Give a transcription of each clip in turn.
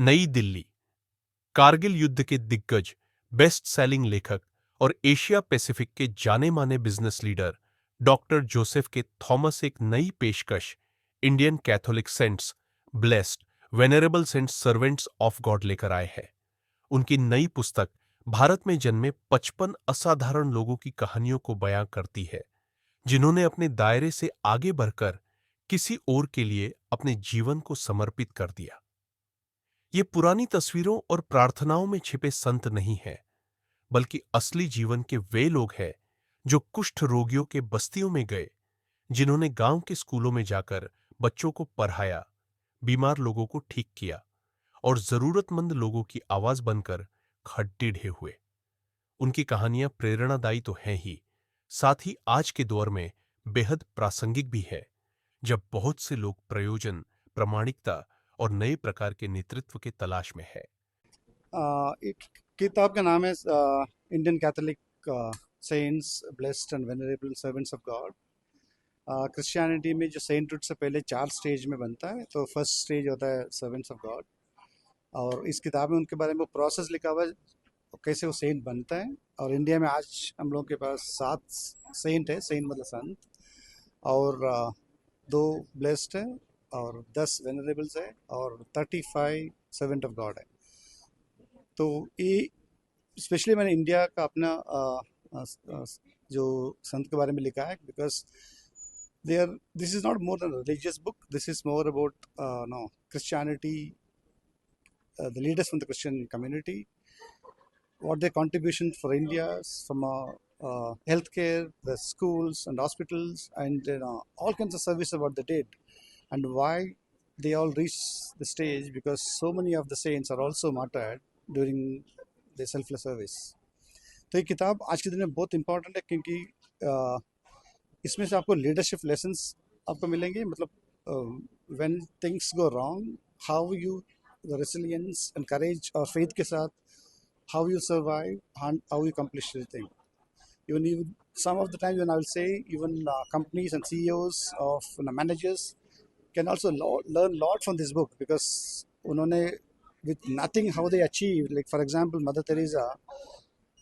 नई दिल्ली। कारगिल युद्ध के दिग्गज, बेस्ट सेलिंग लेखक और एशिया पैसिफिक के जाने माने business leader doctor Joseph K Thomas एक नई पेशकश, Indian Catholic saints, blessed venerable saints servants of God लेकर आए हैं। उनकी नई पुस्तक भारत में जन्मे 55 असाधारण लोगों की कहानियों को बयां करती है, जिन्होंने अपने दायरे से आगे बढ़कर किसी और के लिए अपने जीवन को समर्पित कर दिया। ये पुरानी तस्वीरों और प्रार्थनाओं में छिपे संत नहीं हैं, बल्कि असली जीवन के वे लोग हैं जो कुष्ठ रोगियों के बस्तियों में गए, जिन्होंने गांव के स्कूलों में जाकर बच्चों को पढ़ाया, बीमार लोगों को ठीक किया और जरूरतमंद लोगों की आवाज बनकर खट्टी ढे हुए। उनकी कहानियां प्रेरणादायी तो हैं ही, साथ ही आज के दौर में बेहद प्रासंगिक भी है, जब बहुत से लोग प्रयोजन, प्रामाणिकता और नए प्रकार के नेतृत्व के तलाश में है। एक किताब का नाम है Indian Catholic saints blessed and venerable servants of God. Christianity में जो सेंटहुड से पहले 4 स्टेज में बनता है, तो फर्स्ट स्टेज होता है सर्वेंट्स ऑफ गॉड, और इस किताब में उनके बारे में प्रोसेस लिखा हुआ है कैसे वो सेंट बनता है। और इंडिया में आज हम लोगों के पास 7 सेंट है, सेंट मतलब संत, और 2 ब्लेस्ड है और 10 वेनरेबल्स है और 35 सर्वेंट ऑफ गॉड है। तो ये स्पेशली मैंने इंडिया का अपना जो संत के बारे में लिखा है, because this is not more than religious book, this is more about no Christianity, the leaders from the Christian community, what their contribution for India from healthcare, the schools and hospitals, and all kinds of services what they did, and why they all reached the stage, because so many of the saints are also martyred during their selfless service. तो ये किताब आज के दिन में बहुत important है, क्योंकि इसमें से आपको लीडरशिप लेसन्स आपको मिलेंगे, मतलब when things go wrong, how you the resilience and courage और faith के साथ how you survive and how you accomplish everything. Even some of the time when I will say even companies and CEOs of managers can also learn a lot from this book, because उन्होंने with nothing how they achieved, like for example Mother Teresa,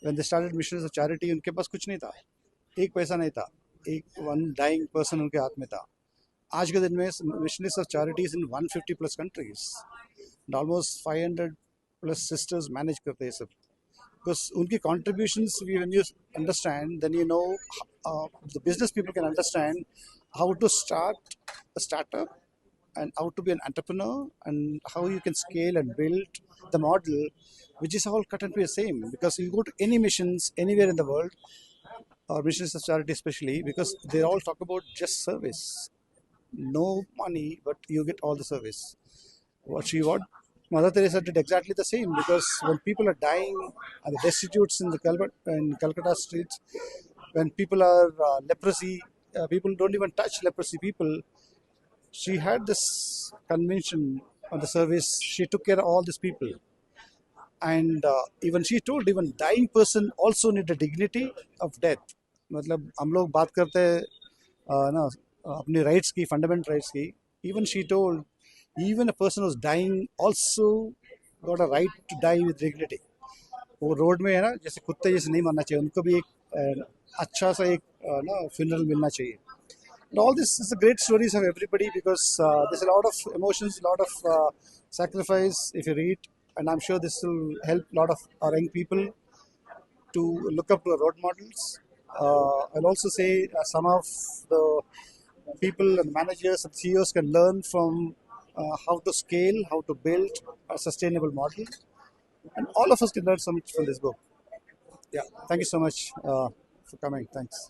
when they started missions of charity, उनके पास कुछ नहीं था, एक पैसा नहीं था, एक one dying person उनके हाथ में था। आज के दिन में missionaries of charities in 150 plus countries and almost 500 plus sisters manage करते हैं सब, because उनकी contributions when you understand, then you know the business people can understand how to start a startup and how to be an entrepreneur and how you can scale and build the model, which is all cut and paste same. Because you go to any missions anywhere in the world, or missions of charity especially, because they all talk about just service, no money, but you get all the service. What Mother Teresa did exactly the same, because when people are dying and the destitutes in the Calcutta streets, when people are leprosy, people don't even touch leprosy people. She had this convention on the service. She took care of all these people, and even she told even dying person also need a dignity of death. मतलब हम लोग बात करते हैं ना अपने rights की, fundamental rights की, even she told even a person who's dying also got a right to die with dignity. वो रोड में है ना, जैसे कुत्ते जैसे नहीं मरना चाहिए, उनको भी एक अच्छा सा एक ना फ्यूनरल मिलना चाहिए. And all this is a great stories of everybody, because there's a lot of emotions, a lot of sacrifice if you read, and I'm sure this will help a lot of our young people to look up to our role models. I'll also say some of the people and managers and CEOs can learn from how to scale, how to build a sustainable model, and all of us can learn so much from this book. Yeah, thank you so much for coming. Thanks.